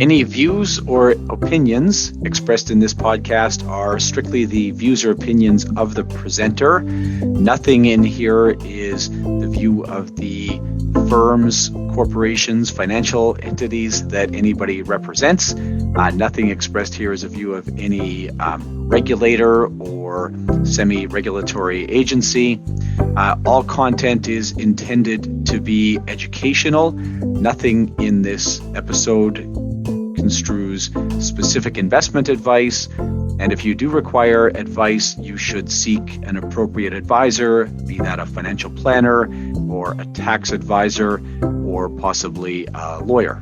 Any views or opinions expressed in this podcast are strictly the views or opinions of the presenter. Nothing in here is the view of the firms, corporations, financial entities that anybody represents. Nothing expressed here is a view of any regulator or semi-regulatory agency. All content is intended to be educational. Nothing in this episode construes specific investment advice, and if you do require advice, you should seek an appropriate advisor, be that a financial planner or a tax advisor or possibly a lawyer.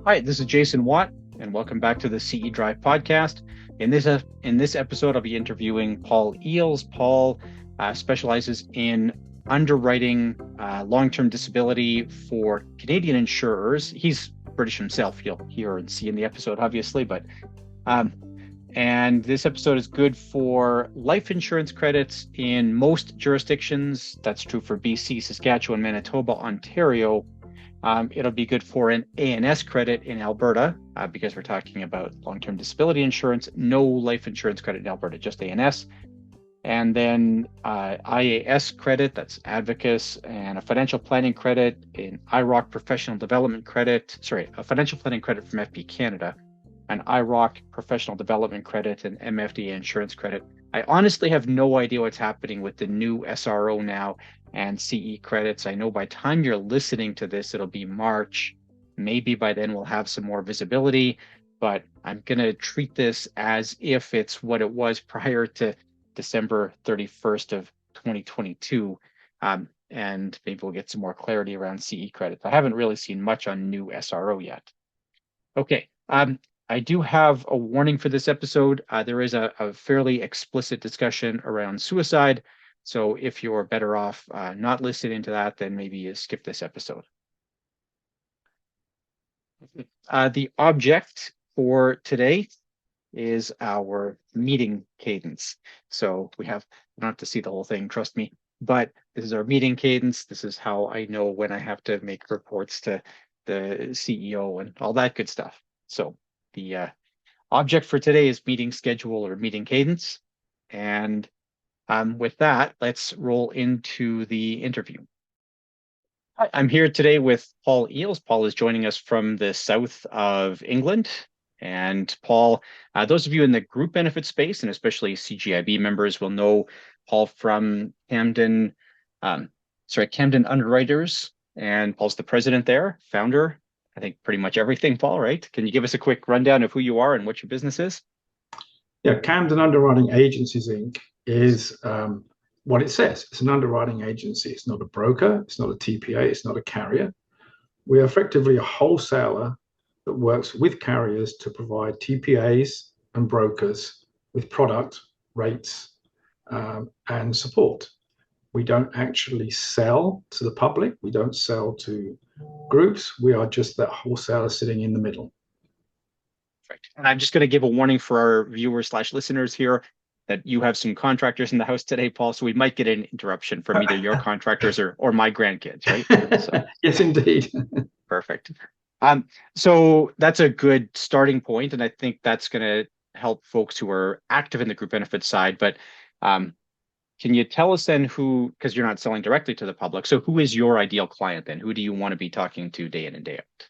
Hi, this is Jason Watt, and welcome back to the CE Drive podcast. In this episode, I'll be interviewing Paul Eeles. Paul specializes in underwriting long-term disability for Canadian insurers. He's British himself, you'll hear and see in the episode, obviously, but and this episode is good for life insurance credits in most jurisdictions. That's true for BC, Saskatchewan, Manitoba, Ontario. It'll be good for an ANS credit in Alberta because we're talking about long-term disability insurance. No life insurance credit in Alberta, just ANS. And then IAS credit, that's Advocacy, and a financial planning credit in IROC professional development credit, a financial planning credit from FP Canada, an IROC professional development credit, and MFDA insurance credit. I honestly have no idea what's happening with the new SRO now and CE credits. I know by the time you're listening to this, it'll be March. Maybe by then we'll have some more visibility, but I'm going to treat this as if it's what it was prior to December 31st of 2022, and maybe we'll get some more clarity around CE credits. I haven't really seen much on new SRO yet. Okay, I do have a warning for this episode. There is a fairly explicit discussion around suicide, so if you're better off not listening to that, then maybe you skip this episode. The object for today is our meeting cadence. So we don't have to see the whole thing, trust me, but this is our meeting cadence. This is how I know when I have to make reports to the CEO and all that good stuff. So the object for today is meeting schedule or meeting cadence. And with that, let's roll into the interview. Hi, I'm here today with Paul Eeles. Paul is joining us from the south of England. And Paul, those of you in the group benefit space, and especially CGIB members, will know Paul from Camden Underwriters. And Paul's the president there, founder, I think pretty much everything, Paul, right? Can you give us a quick rundown of who you are and what your business is? Yeah, Camden Underwriting Agencies, Inc. is what it says. It's an underwriting agency. It's not a broker. It's not a TPA. It's not a carrier. We are effectively a wholesaler that works with carriers to provide TPAs and brokers with product, rates, and support. We don't actually sell to the public. We don't sell to groups. We are just that wholesaler sitting in the middle. Perfect. And I'm just going to give a warning for our viewers/listeners here that you have some contractors in the house today, Paul, so we might get an interruption from either your contractors or my grandkids, right? So, yes, indeed. Perfect. So that's a good starting point, and I think that's going to help folks who are active in the group benefits side. But can you tell us then who, because you're not selling directly to the public, so who is your ideal client then? Who do you want to be talking to day in and day out?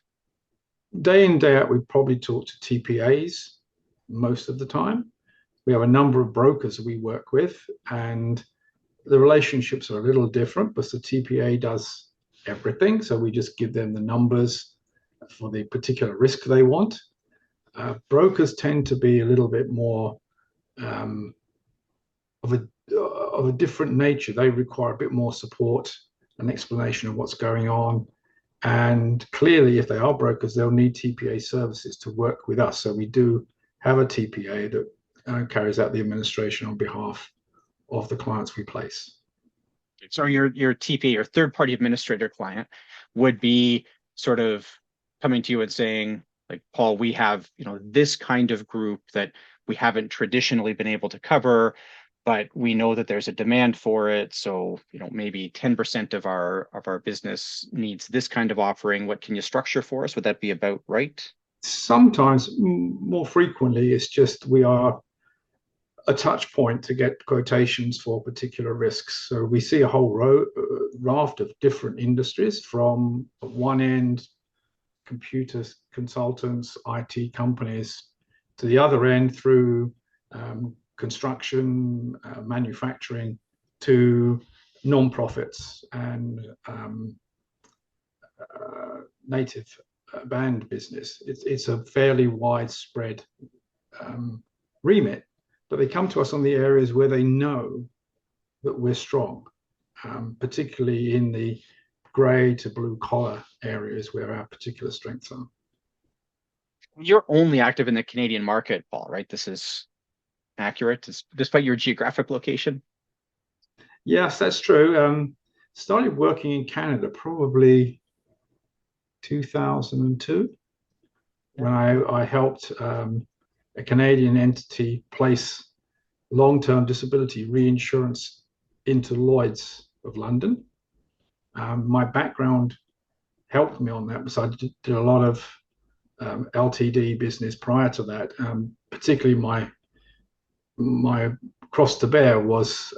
Day in, day out, we probably talk to TPAs most of the time. We have a number of brokers we work with, and the relationships are a little different, but the TPA does everything. So we just give them the numbers for the particular risk they want. Brokers tend to be a little bit more of a different nature. They require a bit more support, an explanation of what's going on. And clearly, if they are brokers, they'll need TPA services to work with us. So we do have a TPA that carries out the administration on behalf of the clients we place. So your TPA, your third-party administrator client, would be sort of coming to you and saying, like, Paul, we have this kind of group that we haven't traditionally been able to cover. but we know that there's a demand for it. So, maybe 10% of our business needs this kind of offering. What can you structure for us? Would that be about right? Sometimes, more frequently, it's just we are a touch point to get quotations for particular risks. So we see a whole raft of different industries from one end, computer consultants, IT companies, to the other end through construction, manufacturing, to non-profits and native band business. It's a fairly widespread remit, but they come to us on the areas where they know that we're strong, particularly in the grey to blue collar areas where our particular strengths are. You're only active in the Canadian market, Paul, right? This is accurate, despite your geographic location. Yes, that's true. Started working in Canada probably 2002 when I helped a Canadian entity place long-term disability reinsurance into Lloyd's of London. My background helped me on that because I did a lot of LTD business prior to that. Particularly my cross to bear was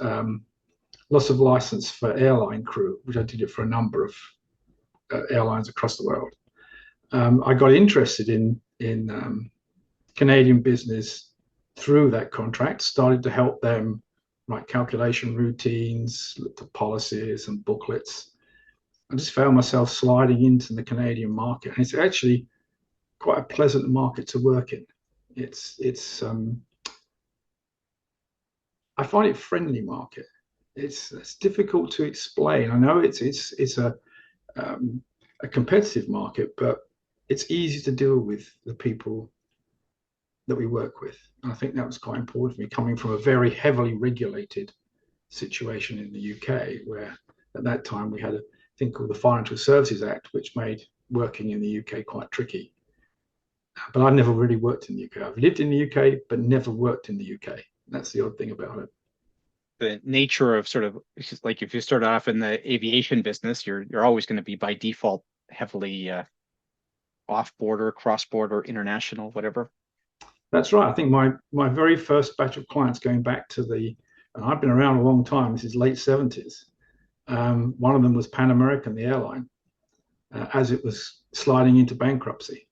loss of license for airline crew, which I did it for a number of airlines across the world. I got interested in Canadian business through that contract, started to help them write calculation routines, looked at policies and booklets. I just found myself sliding into the Canadian market. And it's actually quite a pleasant market to work in. It's I find it a friendly market. It's difficult to explain. I know it's a competitive market, but it's easy to deal with the people that we work with. And I think that was quite important for me, coming from a very heavily regulated situation in the UK, where at that time we had a thing called the Financial Services Act, which made working in the UK quite tricky. But I've never really worked in the UK. I've lived in the UK, but never worked in the UK. That's the odd thing about it. The nature of sort of, like, if you start off in the aviation business, you're always going to be by default heavily off border, cross border, international, whatever. That's right. I think my very first batch of clients going back to and I've been around a long time. This is late 70s. One of them was Pan American, the airline, as it was sliding into bankruptcy.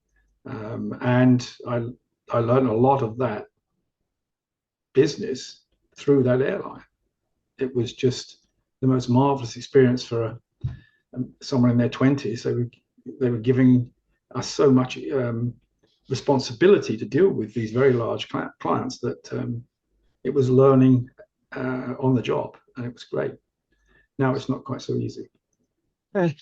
And I learned a lot of that business through that airline. It was just the most marvelous experience for someone in their 20s. They were giving us so much responsibility to deal with these very large clients that it was learning on the job, and it was great. Now it's not quite so easy.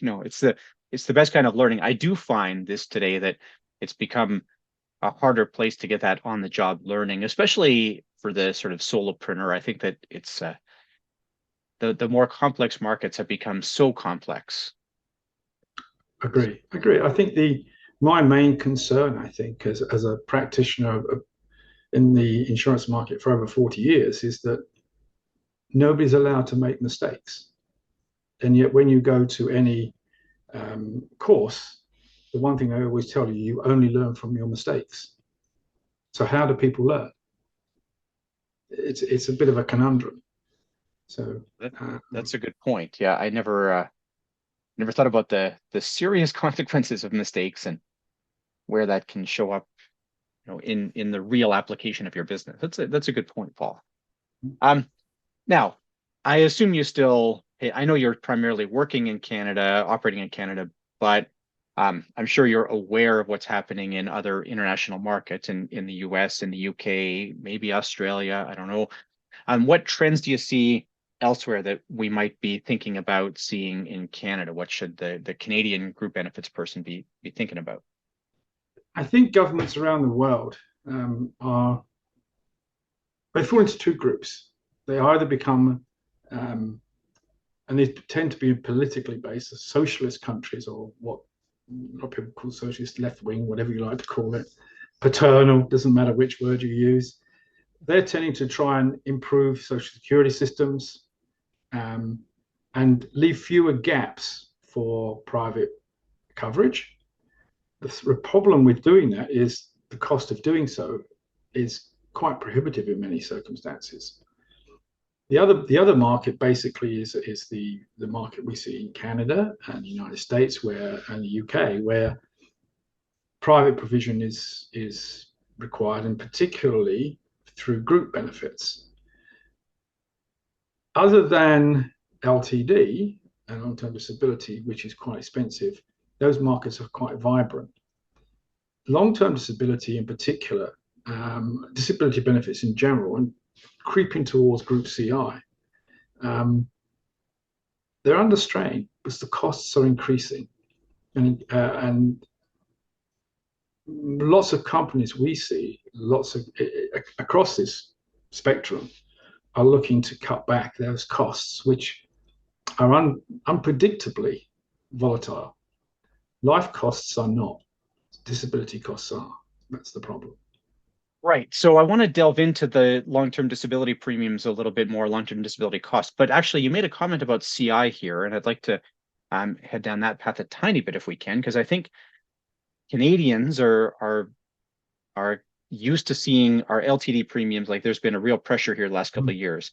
No, it's the best kind of learning. I do find this today that it's become a harder place to get that on the job learning, especially for the sort of solopreneur. I think that it's the more complex markets have become so complex. Agree. I think my main concern, I think, as a practitioner in the insurance market for over 40 years, is that nobody's allowed to make mistakes. And yet when you go to any course, the one thing I always tell you, you only learn from your mistakes. So how do people learn? It's a bit of a conundrum. So that's a good point. Yeah, I never thought about the serious consequences of mistakes and where that can show up, in the real application of your business. That's a good point, Paul. Now, I assume I know you're primarily working in Canada, operating in Canada, but I'm sure you're aware of what's happening in other international markets in the US, in the UK, maybe Australia. I don't know. What trends do you see elsewhere that we might be thinking about seeing in Canada? What should the Canadian group benefits person be thinking about? I think governments around the world they fall into two groups. They either become and they tend to be politically based, as socialist countries, or what a lot of people call socialist left wing, whatever you like to call it, paternal, doesn't matter which word you use. they're tending to try and improve social security systems, um, and leave fewer gaps for private coverage. The problem with doing that is the cost of doing so is quite prohibitive in many circumstances. The other market basically is the market we see in Canada and the United States and the UK, where private provision is required, and particularly through group benefits. Other than LTD and long-term disability, which is quite expensive, those markets are quite vibrant. Long-term disability in particular, disability benefits in general, and creeping towards group CI, they're under strain because the costs are increasing. And lots of companies we see, across this spectrum, are looking to cut back those costs, which are unpredictably volatile. Life costs are not, disability costs are. That's the problem. Right. So I want to delve into the long-term disability premiums a little bit more, long-term disability costs. But actually, you made a comment about CI here, and I'd like to head down that path a tiny bit if we can, because I think Canadians are used to seeing our LTD premiums. Like there's been a real pressure here the last couple of years.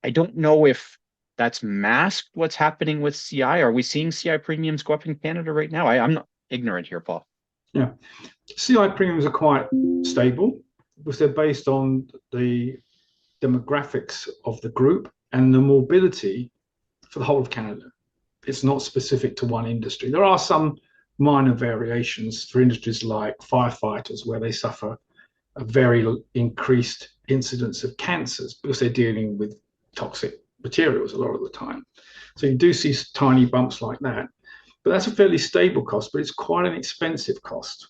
I don't know if that's masked what's happening with CI. Are we seeing CI premiums go up in Canada right now? I'm not ignorant here, Paul. Yeah. CI premiums are quite stable because they're based on the demographics of the group and the mobility for the whole of Canada. It's not specific to one industry. There are some minor variations for industries like firefighters, where they suffer a very increased incidence of cancers because they're dealing with toxic materials a lot of the time. So you do see tiny bumps like that. But that's a fairly stable cost, but it's quite an expensive cost.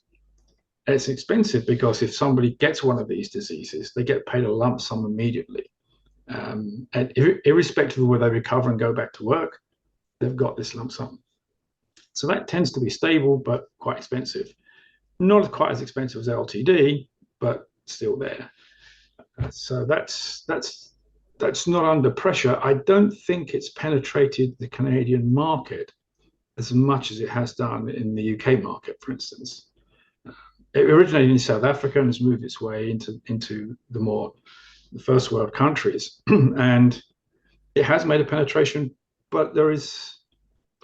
And it's expensive because if somebody gets one of these diseases, they get paid a lump sum immediately. And irrespective of whether they recover and go back to work, they've got this lump sum. So that tends to be stable, but quite expensive. Not quite as expensive as LTD, but still there. So that's not under pressure. I don't think it's penetrated the Canadian market as much as it has done in the UK market, for instance. It originated in South Africa and has moved its way into the first world countries, and it has made a penetration, but there is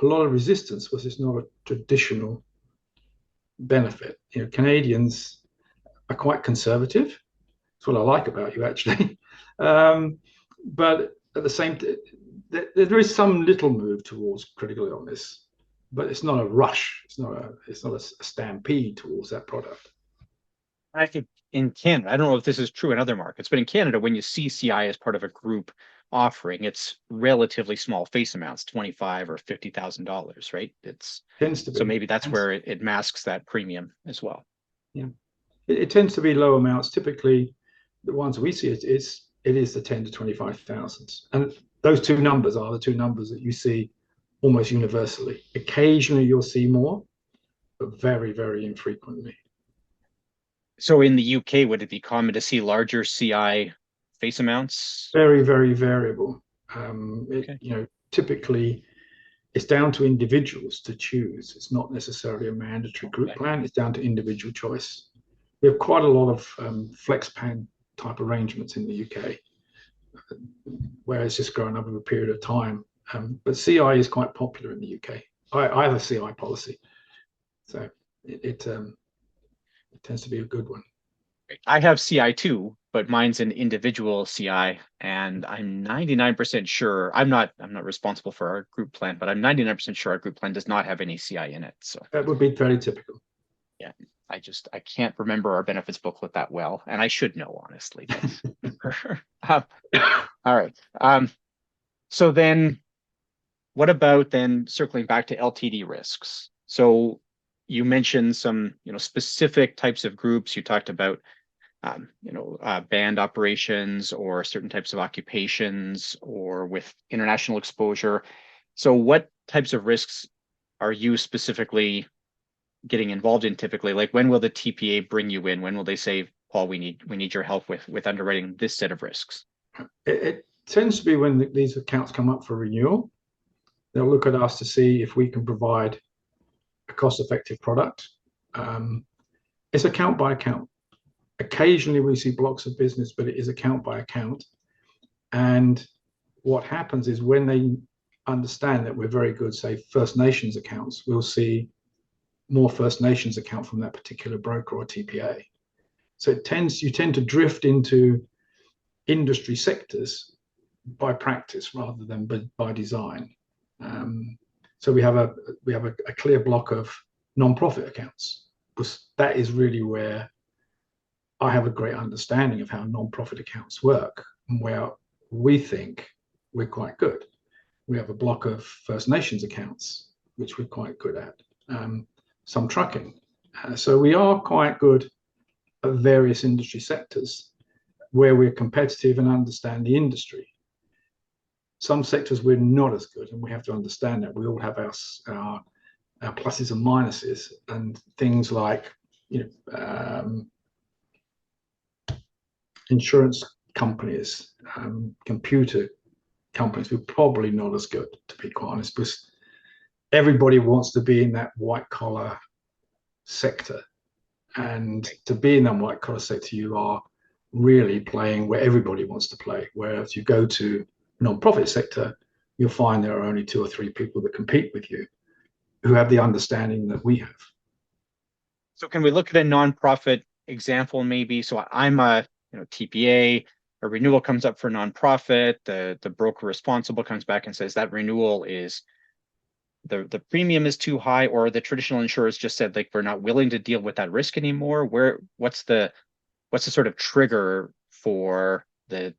a lot of resistance because it's not a traditional benefit. Canadians are quite conservative. That's what I like about you, actually. But at the same time, there is some little move towards critical illness, but it's not a rush. It's not a stampede towards that product. I think in Canada, I don't know if this is true in other markets, but in Canada, when you see CI as part of a group offering, it's relatively small face amounts, 25 or $50,000, right? Tends to So be. maybe that's where it masks that premium as well. Yeah, it tends to be low amounts. Typically, the ones we see it is the 10 to 25,000, and those two numbers are the two numbers that you see almost universally. Occasionally, you'll see more, but very, very infrequently. So in the UK, would it be common to see larger CI face amounts? Very, very variable. Okay. Typically, it's down to individuals to choose. It's not necessarily a mandatory group plan. It's down to individual choice. We have quite a lot of flex plan type arrangements in the UK, where it's just grown over a period of time. But CI is quite popular in the UK. I have a CI policy, so it tends to be a good one. I have CI too, but mine's an individual CI, and I'm 99% sure I'm not responsible for our group plan, but I'm 99% sure our group plan does not have any CI in it. So that would be very typical. yeah, I can't remember our benefits booklet that well, and I should know honestly. All right. So then what about then circling back to LTD risks? So you mentioned some, specific types of groups. You talked about band operations or certain types of occupations or with international exposure. So what types of risks are you specifically getting involved in typically? Like when will the TPA bring you in? When will they say, Paul, we need your help with underwriting this set of risks? It tends to be when these accounts come up for renewal. They'll look at us to see if we can provide a cost-effective product. It's account by account. Occasionally we see blocks of business, but it is account by account. And what happens is when they understand that we're very good, say, First Nations accounts, we'll see more First Nations account from that particular broker or TPA. So you tend to drift into industry sectors by practice rather than by design. So we have a clear block of non-profit accounts, because that is really where I have a great understanding of how non-profit accounts work and where we think we're quite good. We have a block of First Nations accounts, which we're quite good at. Some trucking. So we are quite good at various industry sectors where we're competitive and understand the industry. Some sectors we're not as good, and we have to understand that. We all have our pluses and minuses, and things like insurance companies, computer companies, we're probably not as good, to be quite honest, because everybody wants to be in that white collar sector. And to be in that white collar sector, you are really playing where everybody wants to play. Whereas you go to non-profit sector, you'll find there are only 2 or 3 people that compete with you who have the understanding that we have. So can we look at a non-profit example maybe? So I'm a TPA, a renewal comes up for nonprofit, the broker responsible comes back and says that renewal is the premium is too high, or the traditional insurers just said like we're not willing to deal with that risk anymore. What's the sort of trigger for the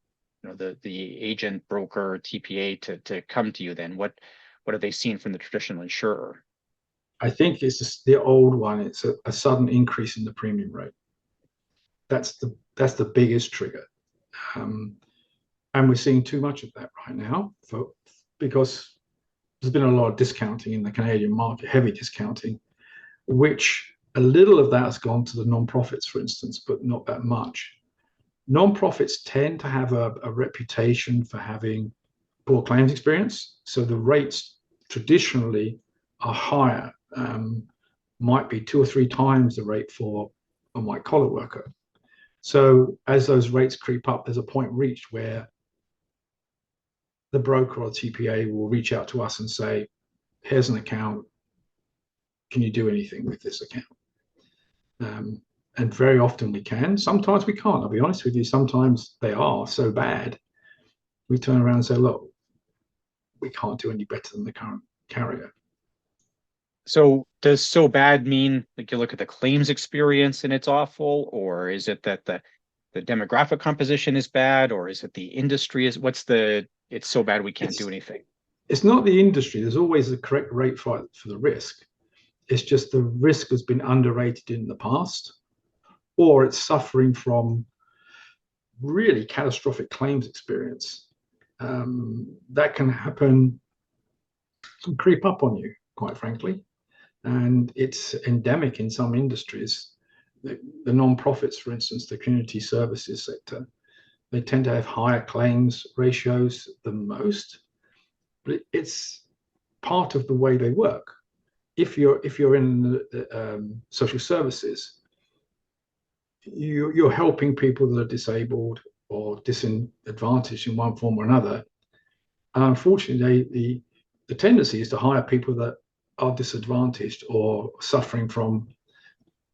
agent, broker, TPA to come to you then? What have they seen from the traditional insurer? I think it's just the old one. It's a sudden increase in the premium rate. That's the biggest trigger. And we're seeing too much of that right now because there's been a lot of discounting in the Canadian market, heavy discounting, which a little of that has gone to the non-profits, for instance, but not that much. Non-profits tend to have a reputation for having poor claims experience. So the rates traditionally are higher, might be 2 or 3 times the rate for a white collar worker. So as those rates creep up, there's a point reached where the broker or TPA will reach out to us and say, here's an account. Can you do anything with this account? And very often we can. Sometimes we can't. I'll be honest with you. Sometimes they are so bad, we turn around and say, look, we can't do any better than the current carrier. So does so bad mean like you look at the claims experience and it's awful, or is it that the demographic composition is bad, or is it the industry it's so bad we can't do anything? It's not the industry. There's always the correct rate for the risk. It's just the risk has been underrated in the past, or it's suffering from really catastrophic claims experience. That can happen and creep up on you, quite frankly. And it's endemic in some industries. The non-profits, for instance, the community services sector, they tend to have higher claims ratios than most, but it's part of the way they work. If you're in social services, you're helping people that are disabled or disadvantaged in one form or another. And unfortunately, the tendency is to hire people that are disadvantaged or suffering from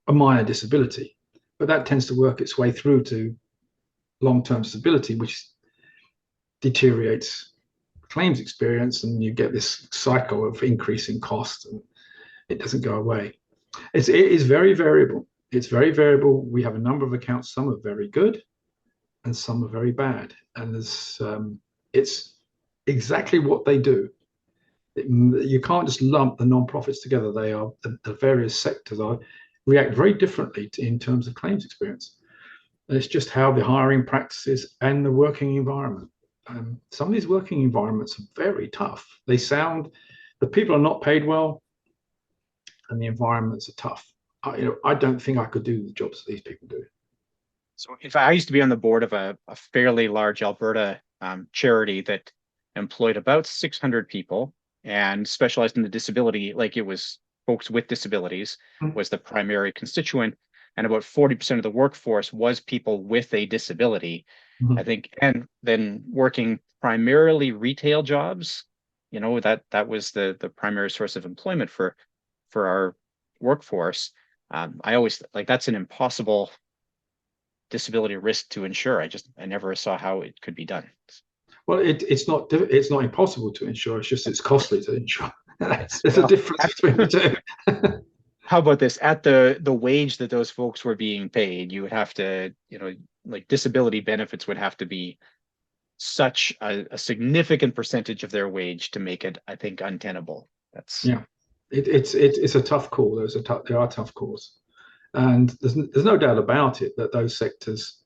a minor disability. But that tends to work its way through to long-term disability, which deteriorates claims experience, and you get this cycle of increasing cost, and it doesn't go away. It is very variable. It's very variable. We have a number of accounts. Some are very good and some are very bad. And it's exactly what they do. You can't just lump the non-profits together. They are the various sectors react very differently in terms of claims experience. And it's just how the hiring practices and the working environment. Some of these working environments are very tough. The people are not paid well, and the environments are tough. I don't think I could do the jobs that these people do. So if I used to be on the board of a fairly large Alberta charity that employed about 600 people and specialized in the disability, like it was folks with disabilities was the primary constituent, and about 40% of the workforce was people with a disability. I Mhm. think, and then working primarily retail jobs, that was the primary source of employment for our workforce. I always like that's an impossible disability risk to insure. I never saw how it could be done. Well, it's not impossible to insure. It's just it's costly to insure. Yes. There's a Well, difference between the two. how about this? At the wage that those folks were being paid, you would have to, like disability benefits would have to be such a significant percentage of their wage to make it, I think, untenable. That's Yeah, it's a tough call. There are tough calls, and there's no doubt about it that those sectors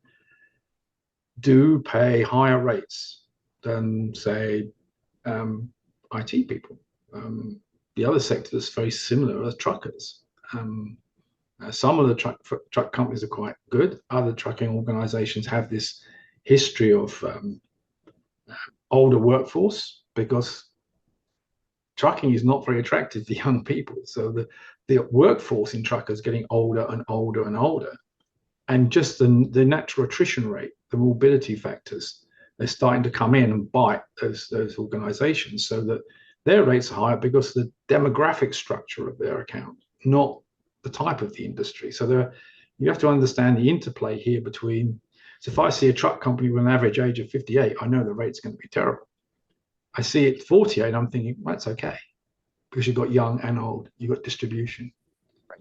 do pay higher rates than, say, IT people. The other sector that's very similar are truckers. Um, some of the truck companies are quite good. Other trucking organizations have this history of older workforce because trucking is not very attractive to young people. So the workforce in truckers getting older and older and older, and just the natural attrition rate, the mobility factors, they're starting to come in and bite those organizations, so that their rates are higher because of the demographic structure of their account, not the type of the industry. So you have to understand the interplay here between. So if I see a truck company with an average age of 58, I know the rate's going to be terrible. I see it 48, I'm thinking, well, that's okay, because you've got young and old, you've got distribution.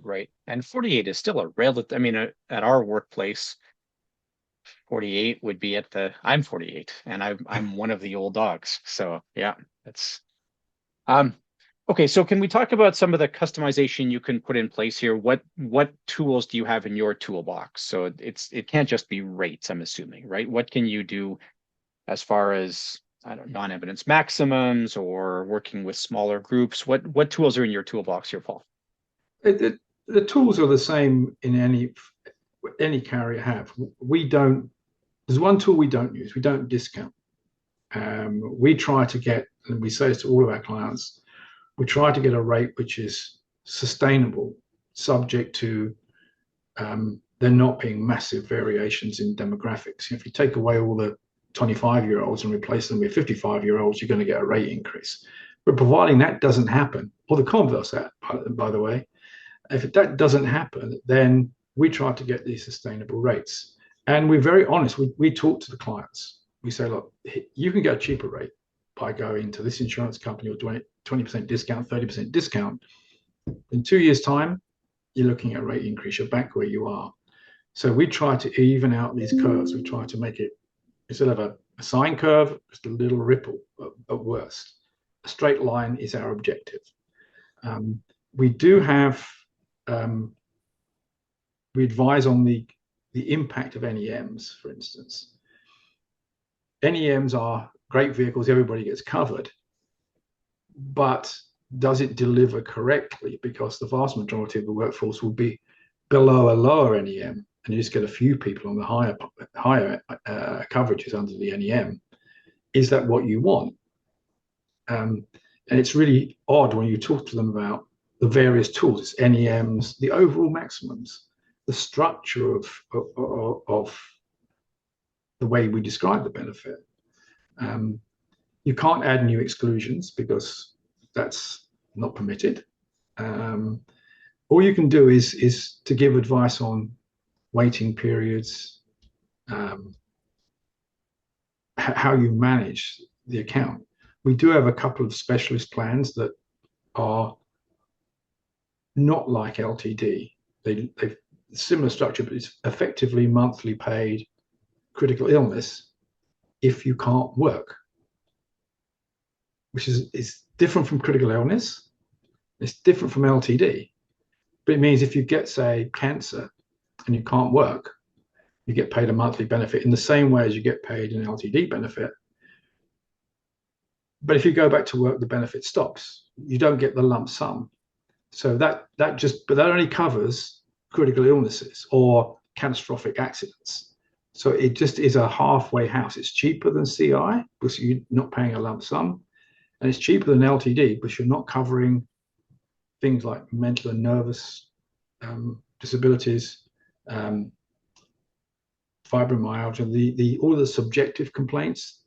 right. And 48 is still a relative. I mean, at our workplace, 48 would be I'm 48 and I'm one of the old dogs. So yeah, that's um okay. So can we talk about some of the customization you can put in place here? What tools do you have in your toolbox? So it can't just be rates, I'm assuming, right? What can you do as far as I don't know, non-evidence maximums or working with smaller groups? What tools are in your toolbox here, Paul? The tools are the same in any carrier have. We don't. There's one tool we don't use. We don't discount. We try to get, and we say this to all of our clients, we try to get a rate which is sustainable, subject to there not being massive variations in demographics. If you take away all the 25-year-olds and replace them with 55-year-olds, you're going to get a rate increase. But providing that doesn't happen, or the converse, that, by the way, if that doesn't happen, then we try to get these sustainable rates. And we're very honest. We talk to the clients. We say, look, you can get a cheaper rate by going to this insurance company or 20% discount, 30% discount. In 2 years' time, you're looking at a rate increase. You're back where you are. So we try to even out these curves. We try to make it, instead of a sine curve, just a little ripple at worst. A straight line is our objective. We do have, we advise on the impact of NEMs, for instance. NEMs are great vehicles, everybody gets covered, but does it deliver correctly? Because the vast majority of the workforce will be below a lower NEM, and you just get a few people on the higher coverages under the NEM. Is that what you want? And it's really odd when you talk to them about the various tools, it's NEMs, the overall maximums, the structure of the way we describe the benefit. You can't add new exclusions because that's not permitted. All you can do is to give advice on waiting periods, how you manage the account. We do have a couple of specialist plans that are not like LTD. They've similar structure, but it's effectively monthly paid critical illness if you can't work, which is different from critical illness. It's different from LTD, but it means if you get, say, cancer and you can't work, you get paid a monthly benefit in the same way as you get paid an LTD benefit. But if you go back to work, the benefit stops. You don't get the lump sum. So but that only covers critical illnesses or catastrophic accidents. So it just is a halfway house. It's cheaper than CI because you're not paying a lump sum, and it's cheaper than LTD because you're not covering things like mental and nervous disabilities, um, fibromyalgia, the all of the subjective complaints,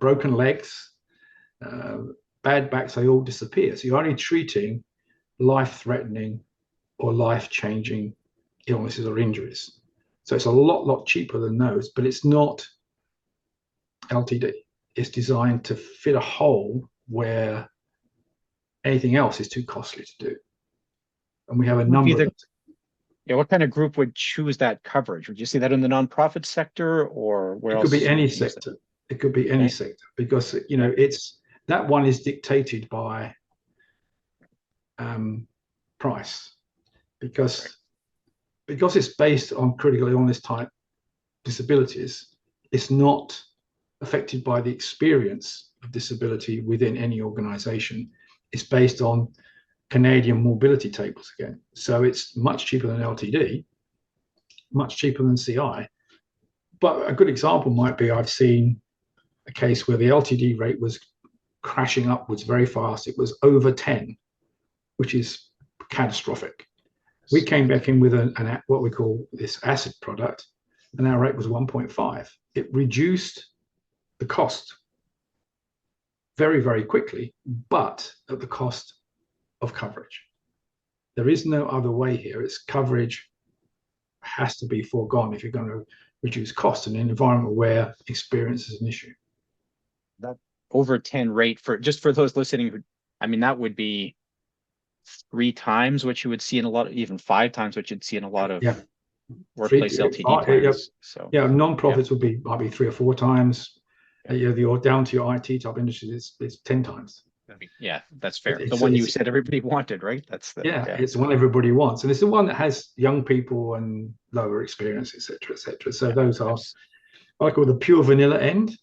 broken legs, uh, bad backs, they all disappear. So you're only treating life-threatening or life-changing illnesses or injuries. So it's a lot cheaper than those, but it's not LTD. It's designed to fit a hole where anything else is too costly to do. And we have a Would be number of the them. Yeah, what kind of group would choose that coverage? Would you see that in the nonprofit sector, or where It could be else any would you use that? sector. It could be any Okay. sector because Okay. it's that one is dictated by price Right. because it's based on critical illness type disabilities. It's not affected by the experience of disability within any organization. It's based on Canadian mobility tables again. So it's much cheaper than LTD, much cheaper than CI. But a good example might be I've seen a case where the LTD rate was crashing upwards very fast. It was over 10, which is catastrophic. We came back in with what we call this acid product, and our rate was 1.5. It reduced the cost very quickly, but at the cost of coverage. There is no other way here. It's coverage has to be foregone if you're going to reduce cost in an environment where experience is an issue. That over 10 rate for just for those listening who, I mean, that would be 3 times what you would see in a lot of, even 5 times what you'd see in a lot of Yeah, workplace LTD yeah, plans. So yeah. yeah, Non-profits might be 3 or 4 times. yeah, You're down to your IT type industries, it's 10 times. yeah, that's fair. The one you It's said everybody wanted, right? That's the yeah, yeah, it's the one everybody wants, and it's the one that has young people and lower experience, etc., etc. So yeah. those are Abs- what I call the pure vanilla end.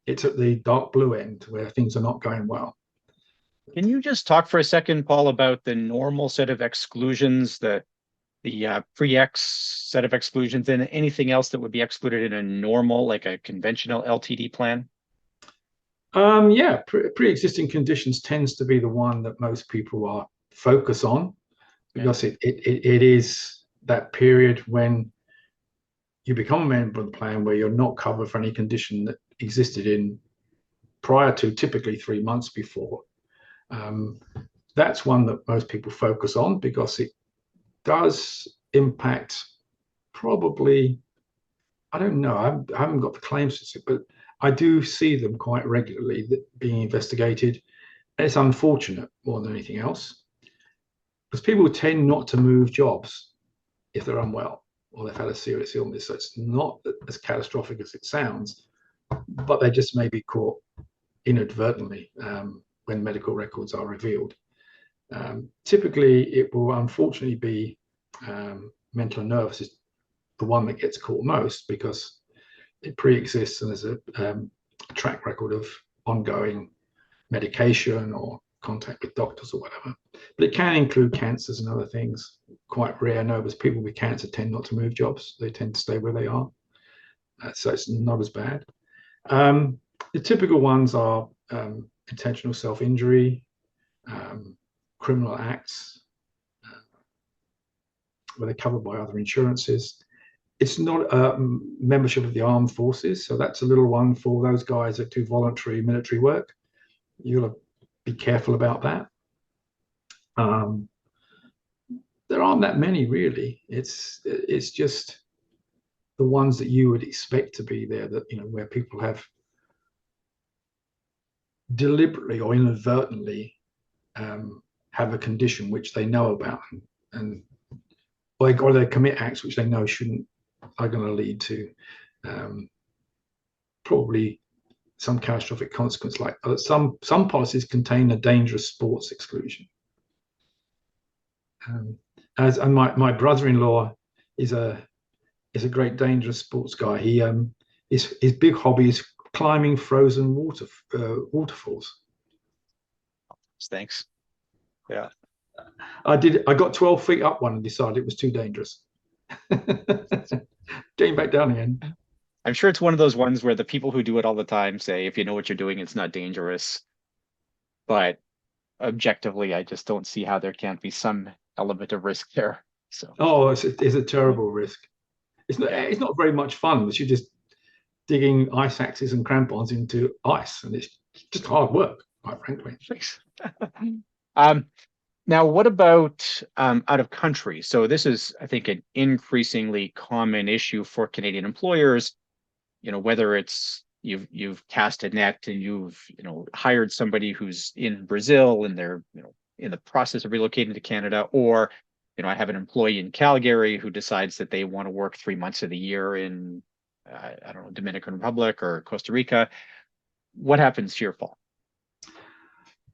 It's at the dark blue end where things are not going well. Can you just talk for a second, Paul, about the normal set of exclusions, the pre-X set of exclusions, and anything else that would be excluded in a normal, like a conventional LTD plan? Yeah, pre-existing conditions tends to be the one that most people are focus on Okay. because it is that period when you become a member of the plan where you're not covered for any condition that existed in prior to typically 3 months before. Um, that's one that most people focus on because it does impact probably, I don't know, I haven't got the claims to it, but I do see them quite regularly being investigated. It's unfortunate more than anything else because people tend not to move jobs if they're unwell or they've had a serious illness. So it's not as catastrophic as it sounds, but they just may be caught inadvertently when medical records are revealed. Typically, it will unfortunately be mental and nervous is the one that gets caught most because it pre-exists and there's a track record of ongoing medication or contact with doctors or whatever. But it can include cancers and other things. Quite rare nervous people with cancer tend not to move jobs. They tend to stay where they are. So it's not as bad. The typical ones are intentional self-injury, criminal acts, where they're covered by other insurances. It's not membership of the armed forces, so that's a little one for those guys that do voluntary military work. You've got to be careful about that. Um, there aren't that many really. It's just the ones that you would expect to be there, that where people have deliberately or inadvertently have a condition which they know about, and or they commit acts which they know shouldn't, are going to lead to probably some catastrophic consequence. Like some policies contain a dangerous sports exclusion. And my brother-in-law is a great dangerous sports guy. His big hobby is climbing frozen waterfalls. Thanks. Yeah. I got 12 feet up one and decided it was too dangerous. Getting back down again. I'm sure it's one of those ones where the people who do it all the time say, if you know what you're doing, it's not dangerous. But objectively, I just don't see how there can't be some element of risk there. So, Oh, it's a terrible risk. yeah. It's not very much fun. You're just digging ice axes and crampons into ice, and it's just hard work, quite frankly. Thanks. Um, Now, what about out of country? So this is, I think, an increasingly common issue for Canadian employers. Whether it's you've cast a net and you've hired somebody who's in Brazil and they're in the process of relocating to Canada, or I have an employee in Calgary who decides that they want to work 3 months of the year in I don't know, Dominican Republic or Costa Rica. What happens here, Paul?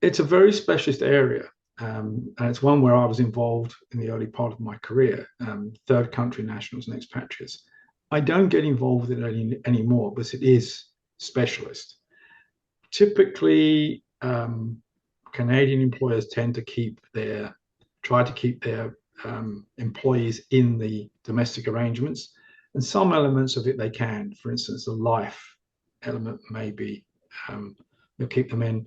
It's a very specialist area, and it's one where I was involved in the early part of my career, third country nationals and expatriates. I don't get involved in it anymore, but it is specialist. Typically, Canadian employers tend to try to keep their employees in the domestic arrangements, and some elements of it they can. For instance, the life element maybe they'll keep them in.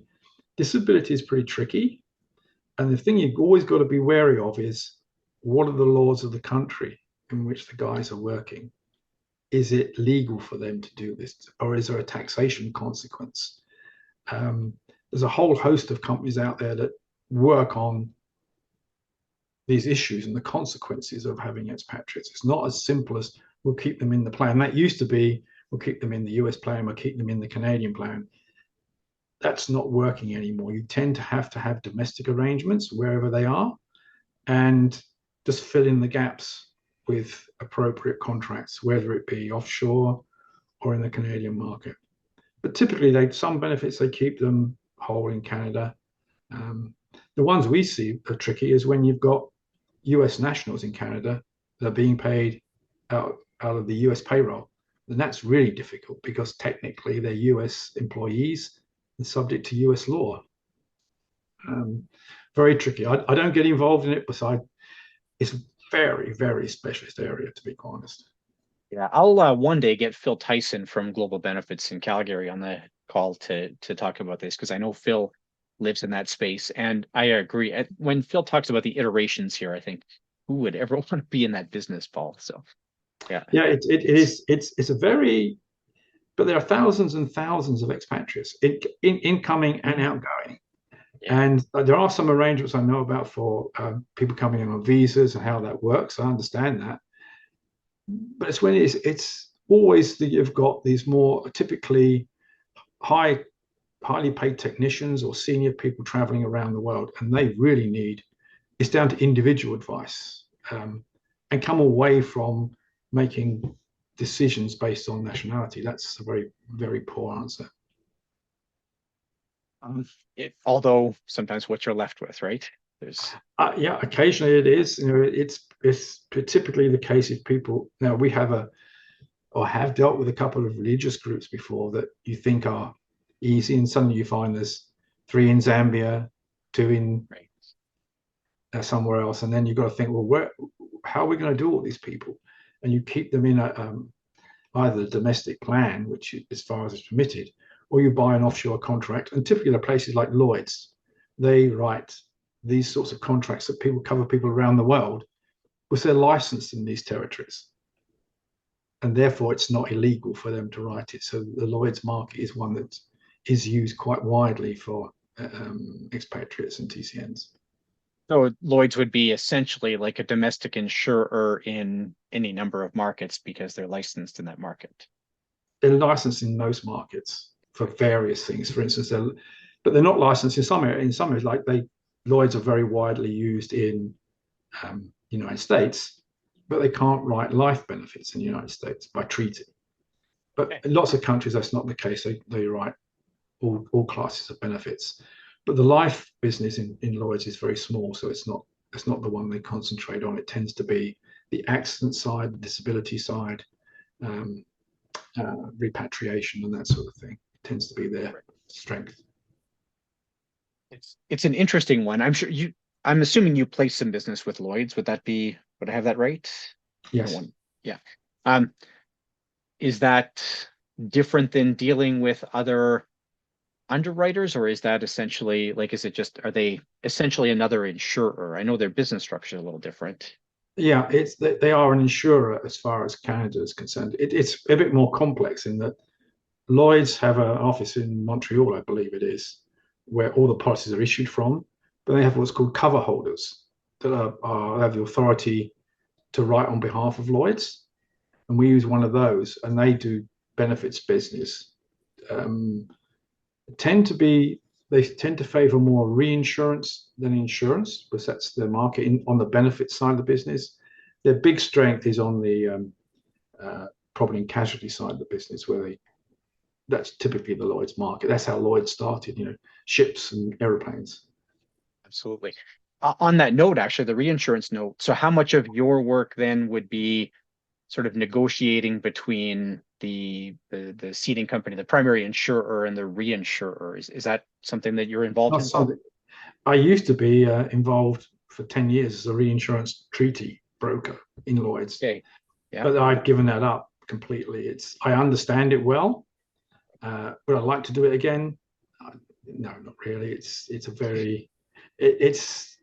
Disability is pretty tricky, and the thing you've always got to be wary of is what are the laws of the country in which the guys are working? Is it legal for them to do this, or is there a taxation consequence? There's a whole host of companies out there that work on these issues and the consequences of having expatriates. It's not as simple as we'll keep them in the plan. That used to be we'll keep them in the US plan, we'll keep them in the Canadian plan. That's not working anymore. You tend to have domestic arrangements wherever they are and just fill in the gaps with appropriate contracts, whether it be offshore or in the Canadian market. But typically, some benefits they keep them whole in Canada. The ones we see are tricky is when you've got US nationals in Canada that are being paid out of the US payroll. And that's really difficult because technically they're US employees and subject to US law. Very tricky. I don't get involved in it, but it's a very, very specialist area, to be quite honest. Yeah, I'll one day get Phil Tyson from Global Benefits in Calgary on the call to talk about this because I know Phil lives in that space, and I agree. When Phil talks about the iterations here, I think who would ever want to be in that business, Paul? So yeah, Yeah, it is. It's a very, but there are thousands and thousands of expatriates incoming and outgoing. yeah, And there are some arrangements I know about for people coming in on visas and how that works. I understand that, but it's when it's always that you've got these more typically high, highly paid technicians or senior people traveling around the world, and they really need. It's down to individual advice, and come away from making decisions based on nationality. That's a very, very poor answer. um, although sometimes what you're left with, right? There's Yeah, occasionally it is. It's typically the case if people. Now we have or have dealt with a couple of religious groups before that you think are easy, and suddenly you find there's three in Zambia, two in right. somewhere else, and then you've got to think, well, how are we going to do all these people? And you keep them in either a domestic plan, which as far as it's permitted, or you buy an offshore contract. And typically, the places like Lloyd's, they write these sorts of contracts that people cover people around the world because they're licensed in these territories. And therefore, it's not illegal for them to write it. So the Lloyd's market is one that is used quite widely for expatriates and TCNs. So Lloyd's would be essentially like a domestic insurer in any number of markets because they're licensed in that market. They're licensed in most markets for various things. For instance, but they're not licensed in some areas. In some areas, Lloyd's are very widely used in the United States, but they can't write life benefits in the United States by treaty. But Okay. in lots of countries, that's not the case. They write all classes of benefits. But the life business in Lloyd's is very small, so it's not the one they concentrate on. It tends to be the accident side, the disability side, um, repatriation, and that sort of thing. It tends to be their Right. strength. It's an interesting one. I'm assuming you place some business with Lloyd's. Would I have that right? I don't Yes. want, yeah. Um, is that different than dealing with other underwriters, or is that essentially like, is it just, are they essentially another insurer? I know their business structure is a little different. Yeah, they are an insurer as far as Canada is concerned. It's a bit more complex in that Lloyd's have an office in Montreal, I believe it is, where all the policies are issued from. But they have what's called cover holders that have the authority to write on behalf of Lloyd's, and we use one of those, and they do benefits business. Um, tend to be they tend to favor more reinsurance than insurance because that's the market on the benefit side of the business. Their big strength is on the property and casualty side of the business, where that's typically the Lloyd's market. That's how Lloyd started, ships and aeroplanes. Absolutely. On that note, actually, the reinsurance note. So, how much of your work then would be sort of negotiating between the seeding company, the primary insurer, and the reinsurer? Is that something that you're involved Not in, Paul? something I used to be involved for 10 years as a reinsurance treaty broker in Lloyd's, Okay. Yeah. but I've given that up completely. I understand it well. Would I like to do it again? No, not really. It's a very it's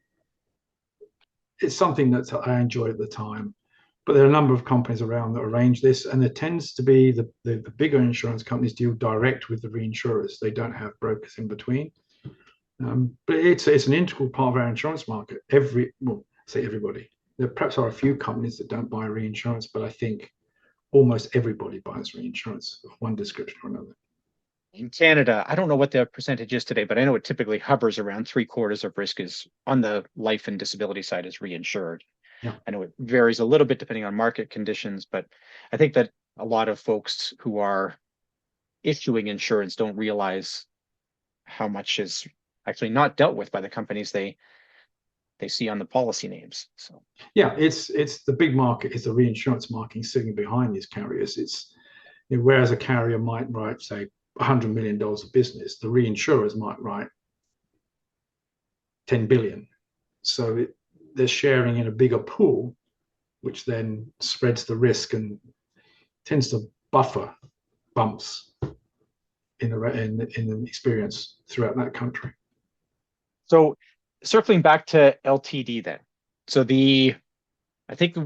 it's something that I enjoyed at the time. But there are a number of companies around that arrange this, and there tends to be the bigger insurance companies deal direct with the reinsurers. They don't have brokers in between. But it's an integral part of our insurance market. Say everybody. There perhaps are a few companies that don't buy reinsurance, but I think almost everybody buys reinsurance of one description or another. In Canada, I don't know what the percentage is today, but I know it typically hovers around three-quarters of risk is on the life and disability side is reinsured. Yeah. I know it varies a little bit depending on market conditions, but I think that a lot of folks who are issuing insurance don't realize how much is actually not dealt with by the companies they see on the policy names. So yeah, it's the big market is the reinsurance market sitting behind these carriers. Whereas a carrier might write, say, $100 million of business, the reinsurers might write 10 billion. So they're sharing in a bigger pool, which then spreads the risk and tends to buffer bumps in the experience throughout that country. so circling back to LTD then. So I think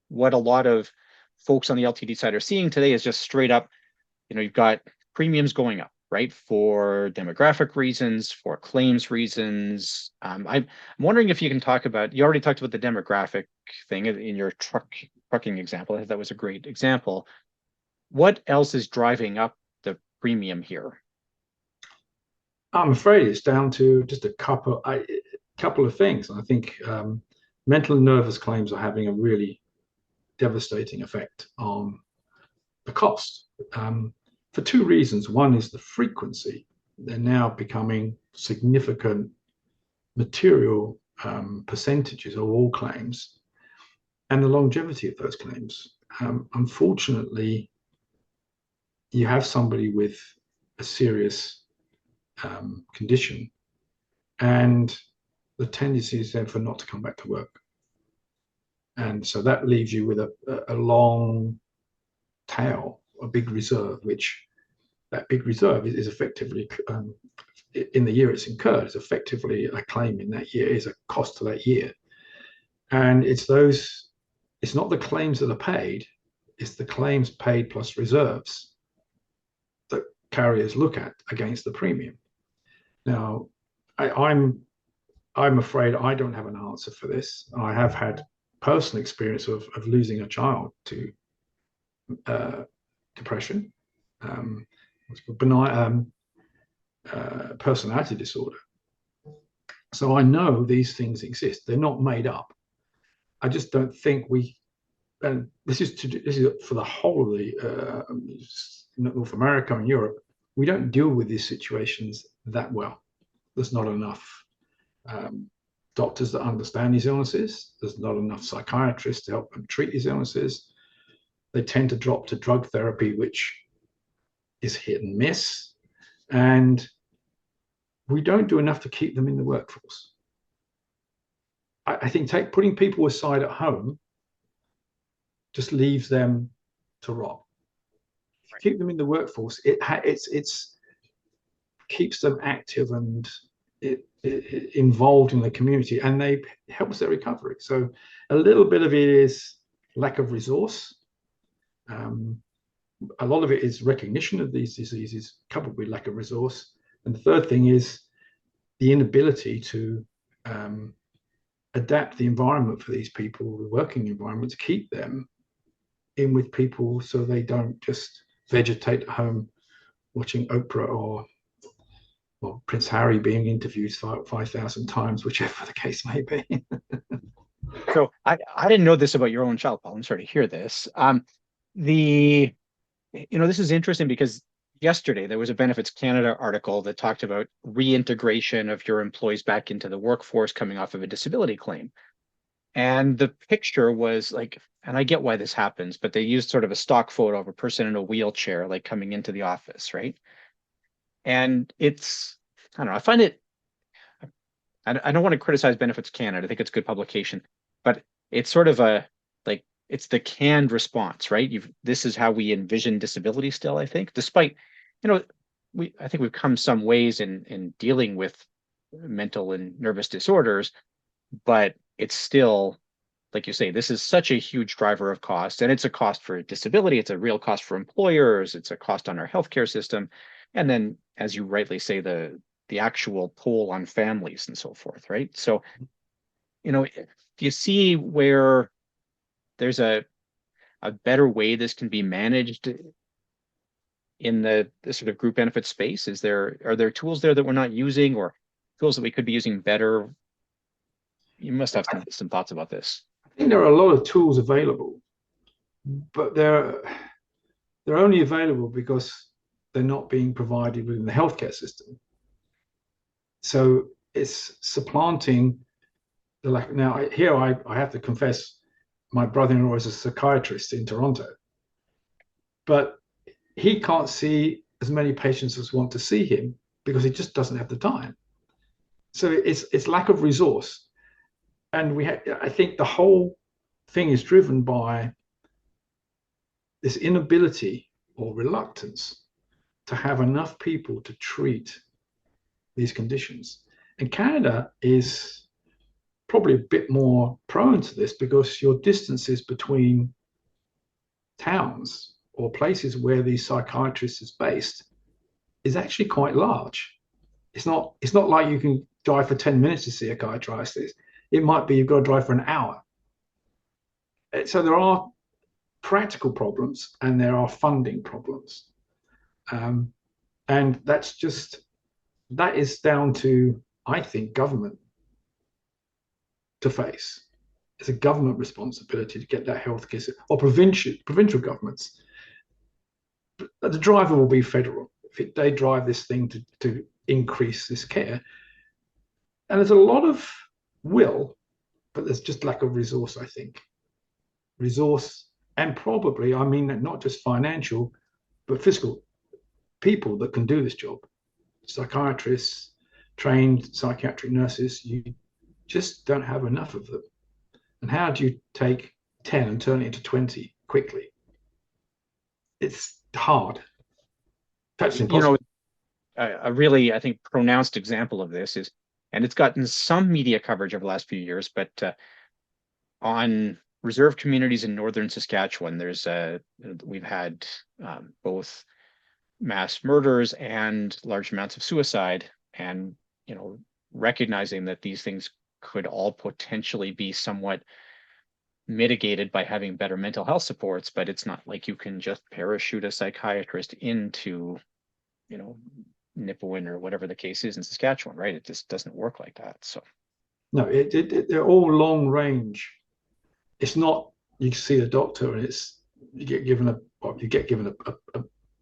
what a lot of folks on the LTD side are seeing today is just straight up, you've got premiums going up, right? For demographic reasons, for claims reasons. I'm wondering if you can talk about, you already talked about the demographic thing in your trucking example. I think that was a great example. What else is driving up the premium here? I'm afraid it's down to just a couple of things. I think mental and nervous claims are having a really devastating effect on the cost for two reasons. One is the frequency. They're now becoming significant material percentages of all claims, and the longevity of those claims. Unfortunately, you have somebody with a serious condition, and the tendency is then for not to come back to work. And so that leaves you with a long tail, a big reserve, which that big reserve is effectively, in the year it's incurred, is effectively a claim in that year, is a cost to that year. And it's not the claims that are paid, it's the claims paid plus reserves that carriers look at against the premium. Now, I'm afraid I don't have an answer for this. I have had personal experience of losing a child to depression, benign personality disorder. So I know these things exist. They're not made up. I just don't think and this is for the whole of the North America and Europe. We don't deal with these situations that well. There's not enough doctors that understand these illnesses. There's not enough psychiatrists to help them treat these illnesses. They tend to drop to drug therapy, which is hit and miss. And we don't do enough to keep them in the workforce. I think putting people aside at home just leaves them to rot. keep them in the workforce, it's keeps them active and it involved in the community, and they helps their recovery. So a little bit of it is lack of resource. A lot of it is recognition of these diseases coupled with lack of resource. And the third thing is the inability to adapt the environment for these people, the working environment, to keep them in with people so they don't just vegetate at home watching Oprah or Prince Harry being interviewed 5,000 times, whichever the case may be. So I didn't know this about your own child, Paul. I'm sorry to hear this. This is interesting because yesterday there was a Benefits Canada article that talked about reintegration of your employees back into the workforce coming off of a disability claim. And the picture was like, and I get why this happens, but they used sort of a stock photo of a person in a wheelchair, like coming into the office, right? And it's, I don't know, I find it, I don't want to criticize Benefits Canada. I think it's good publication, but it's sort of it's the canned response, right? This is how we envision disability still, I think, despite, I think we've come some ways in dealing with mental and nervous disorders, but it's still, like you say, this is such a huge driver of cost, and it's a cost for disability. It's a real cost for employers. It's a cost on our healthcare system. And then, as you rightly say, the actual toll on families and so forth, right? So, do you see where there's a better way this can be managed in the sort of group benefit space? Are there tools there that we're not using, or tools that we could be using better? You must have some thoughts about this. I think there are a lot of tools available, but they're only available because they're not being provided within the healthcare system. So it's supplanting the lack. Now, here I have to confess, my brother-in-law is a psychiatrist in Toronto, but he can't see as many patients as want to see him because he just doesn't have the time. So it's lack of resource. And I think the whole thing is driven by this inability or reluctance to have enough people to treat these conditions. And Canada is probably a bit more prone to this because your distances between towns or places where these psychiatrists is based is actually quite large. It's not like you can drive for 10 minutes to see a psychiatrist. It might be you've got to drive for an hour. So there are practical problems and there are funding problems. And that is down to, I think, government to face. It's a government responsibility to get that healthcare, or provincial governments. But the driver will be federal. If they drive this thing to increase this care. And there's a lot of will, but there's just lack of resource, I think. Resource, and probably, I mean, not just financial, but physical people that can do this job. Psychiatrists, trained psychiatric nurses, you just don't have enough of them. And how do you take 10 and turn it into 20 quickly? It's hard. That's impossible. A really, I think, pronounced example of this is, and it's gotten some media coverage over the last few years, but on reserve communities in northern Saskatchewan, we've had both mass murders and large amounts of suicide, and recognizing that these things could all potentially be somewhat mitigated by having better mental health supports, but it's not like you can just parachute a psychiatrist into Nipawin or whatever the case is in Saskatchewan, right? It just doesn't work like that. So no, they're all long range. It's not you see the doctor and you get given a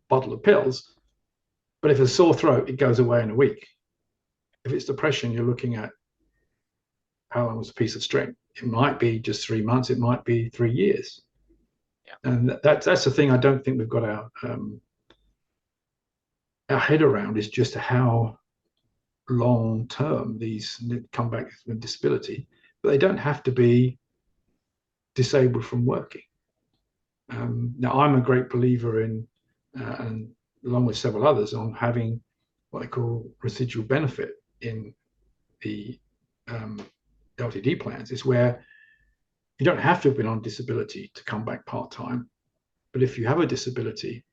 bottle of pills, but if it's a sore throat, it goes away in a week. If it's depression, you're looking at how long was a piece of string. It might be just 3 months. It might be 3 years. Yeah. And that's the thing I don't think we've got our head around, is just how long term these come back with disability. But they don't have to be disabled from working. Now, I'm a great believer in and along with several others, on having what they call residual benefit in the LTD plans, is where you don't have to have been on disability to come back part-time. But if you have a disability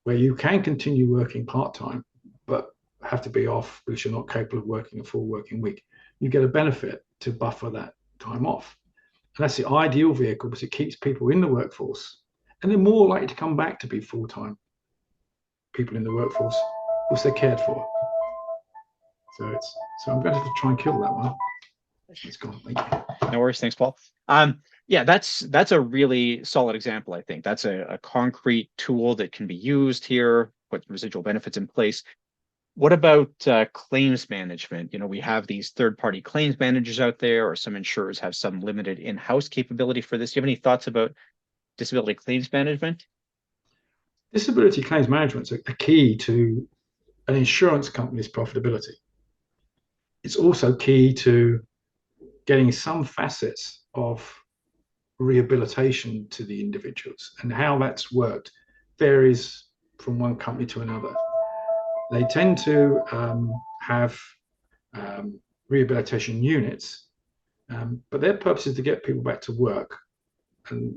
where you can continue working part-time, but have to be off because you're not capable of working a full working week, you get a benefit to buffer that time off. And that's the ideal vehicle because it keeps people in the workforce, and they're more likely to come back to be full-time people in the workforce because they're cared for. So I'm going to try and kill that one. It's gone. Thank you. No worries. Thanks, Paul. Yeah, that's a really solid example. I think that's a concrete tool that can be used here, put residual benefits in place. What about claims management? We have these third-party claims managers out there, or some insurers have some limited in-house capability for this. Do you have any thoughts about disability claims management? Disability claims management is a key to an insurance company's profitability. It's also key to getting some facets of rehabilitation to the individuals, and how that's worked varies from one company to another. They tend to have rehabilitation units, but their purpose is to get people back to work, and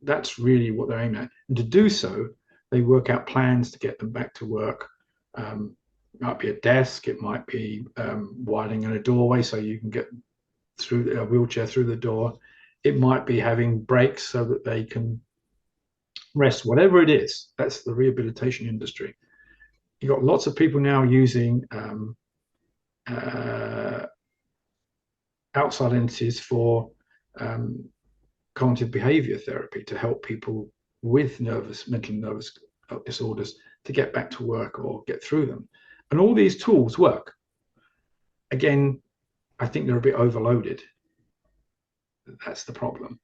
that's really what they're aiming at. And to do so, they work out plans to get them back to work. It might be a desk, it might be widening a doorway so you can get through a wheelchair through the door. It might be having breaks so that they can rest, whatever it is. That's the rehabilitation industry. You've got lots of people now using outside entities for cognitive behavior therapy to help people with mental nervous disorders to get back to work or get through them. And all these tools work. Again, I think they're a bit overloaded. That's the problem.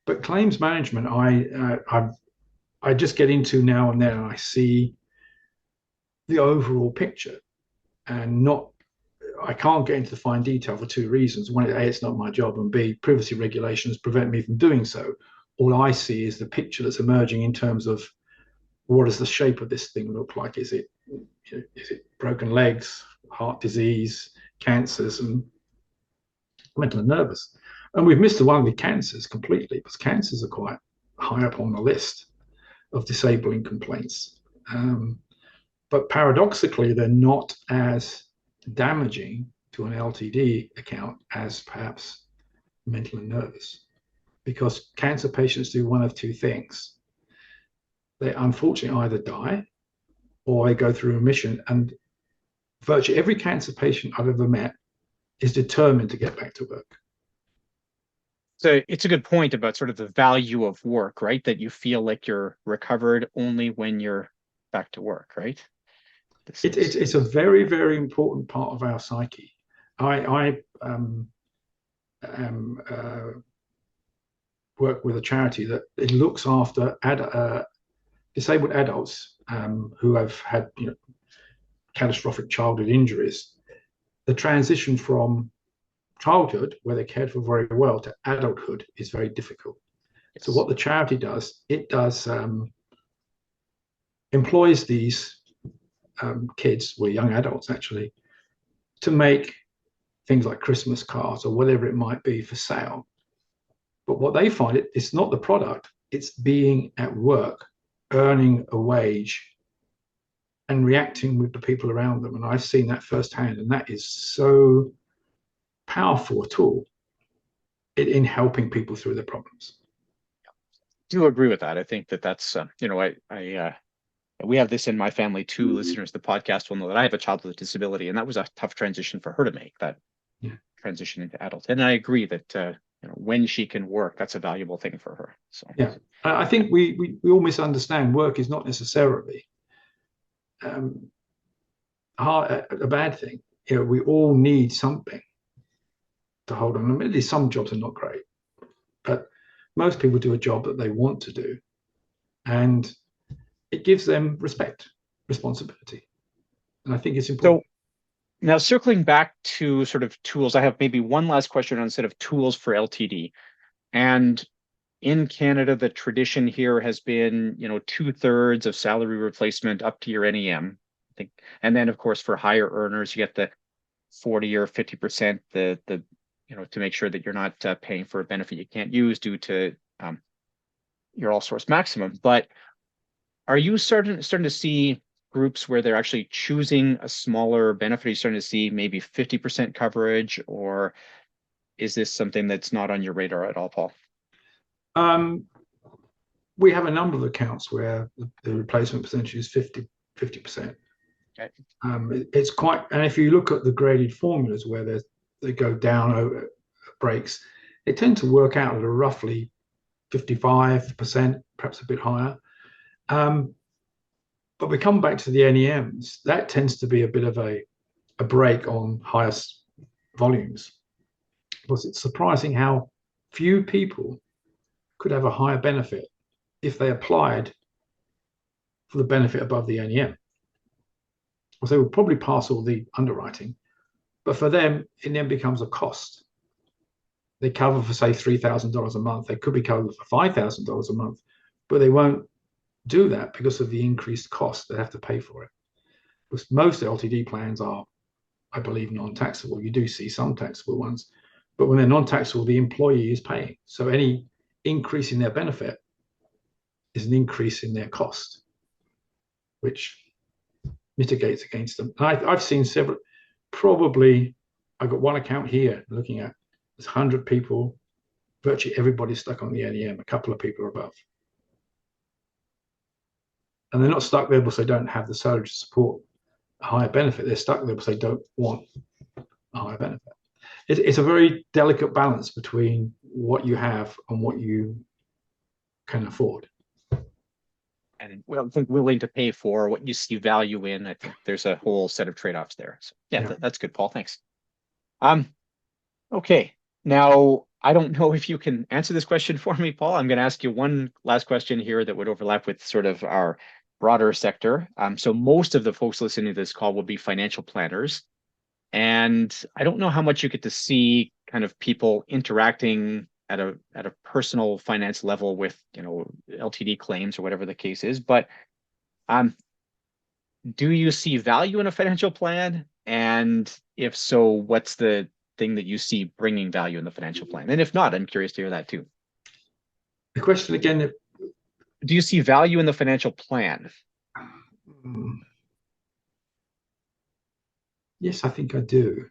But claims management, I just get into now and then, and I see the overall picture, and I can't get into the fine detail for two reasons. One, A, it's not my job, and B, privacy regulations prevent me from doing so. All I see is the picture that's emerging in terms of what does the shape of this thing look like? Is it broken legs, heart disease, cancers, and mental and nervous? And we've missed the one with cancers completely, because cancers are quite high up on the list of disabling complaints. But paradoxically, they're not as damaging to an LTD account as perhaps mental and nervous, because cancer patients do one of two things. They unfortunately either die or they go through remission, and virtually every cancer patient I've ever met is determined to get back to work. So it's a good point about sort of the value of work, right? That you feel like you're recovered only when you're back to work, right? It's a very, very important part of our psyche. I work with a charity that it looks after disabled adults who have had catastrophic childhood injuries. The transition from childhood, where they're cared for very well, to adulthood is very difficult. Yes. So what the charity does, it does employs these kids, or young adults actually, to make things like Christmas cards or whatever it might be for sale. But what they find, it's not the product, it's being at work, earning a wage and reacting with the people around them. And I've seen that firsthand, and that is so powerful a tool in helping people through their problems. I do agree with that. I think that's we have this in my family too. Mm-hmm. Listeners to the podcast will know that I have a child with a disability, and that was a tough transition for her to make, that transition into adulthood. And I agree that when she can work, that's a valuable thing for her. So yeah, I think we all misunderstand work is not necessarily a bad thing. We all need something to hold on. Admittedly, some jobs are not great, but most people do a job that they want to do, and it gives them respect, responsibility. And I think it's important. So now, circling back to sort of tools, I have maybe one last question on a set of tools for LTD. And in Canada, the tradition here has been, 2/3 of salary replacement up to your NEM. I think, and then of course for higher earners, you get the 40 or 50%, to make sure that you're not paying for a benefit you can't use due to your all source maximum. But are you starting to see groups where they're actually choosing a smaller benefit? Are you starting to see maybe 50% coverage, or is this something that's not on your radar at all, Paul? We have a number of accounts where the replacement percentage is 50%. Okay. It's quite, and if you look at the graded formulas where they go down over breaks, they tend to work out at a roughly 55%, perhaps a bit higher. But we come back to the NEMs, that tends to be a bit of a break on highest volumes. Because it's surprising how few people could have a higher benefit if they applied for the benefit above the NEM. Well, they would probably pass all the underwriting, but for them, it then becomes a cost. They cover for, say, $3,000 a month. They could be covered for $5,000 a month, but they won't do that because of the increased cost they have to pay for it. Because most LTD plans are, I believe, non-taxable. You do see some taxable ones, but when they're non-taxable, the employee is paying. So any increase in their benefit is an increase in their cost, which mitigates against them. I've seen several, probably, I've got one account here looking at, there's 100 people, virtually everybody's stuck on the NEM, a couple of people are above. And they're not stuck there because they don't have the salary to support a higher benefit. They're stuck there because they don't want a higher benefit. It's a very delicate balance between what you have and what you can afford. And well, I think willing to pay for what you see value in. I think there's a whole set of trade-offs there. So yeah. That's good, Paul. Thanks. Okay. Now, I don't know if you can answer this question for me, Paul. I'm going to ask you one last question here that would overlap with sort of our broader sector. So most of the folks listening to this call will be financial planners. And I don't know how much you get to see kind of people interacting at a personal finance level with, LTD claims or whatever the case is. But do you see value in a financial plan? And if so, what's the thing that you see bringing value in the financial plan? And if not, I'm curious to hear that too. The question again, do you see value in the financial plan? Yes, I think I do.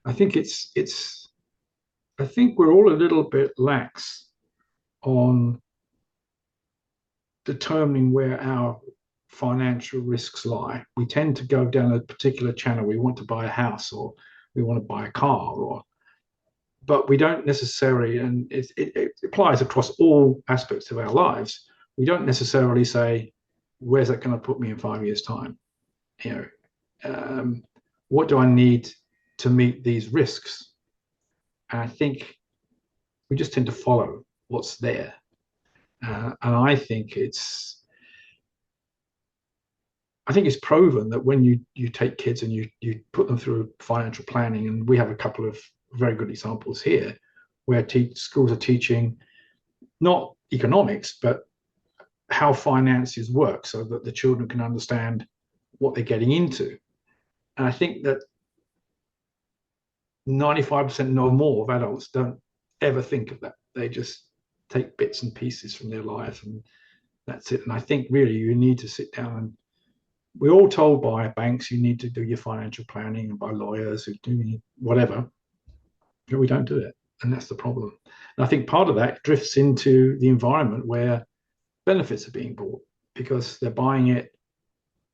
I think I think we're all a little bit lax on determining where our financial risks lie. We tend to go down a particular channel. We want to buy a house or we want to buy a car, but we don't necessarily, and it applies across all aspects of our lives. We don't necessarily say, where's that going to put me in 5 years' time? What do I need to meet these risks? And I think we just tend to follow what's there. And I think it's proven that when you take kids and you put them through financial planning, and we have a couple of very good examples here where schools are teaching not economics, but how finances work so that the children can understand what they're getting into. And I think that 95% or more of adults don't ever think of that. They just take bits and pieces from their life and that's it. And I think really you need to sit down, and we're all told by banks you need to do your financial planning, and by lawyers who do whatever, but we don't do it. And that's the problem. And I think part of that drifts into the environment where benefits are being bought because they're buying it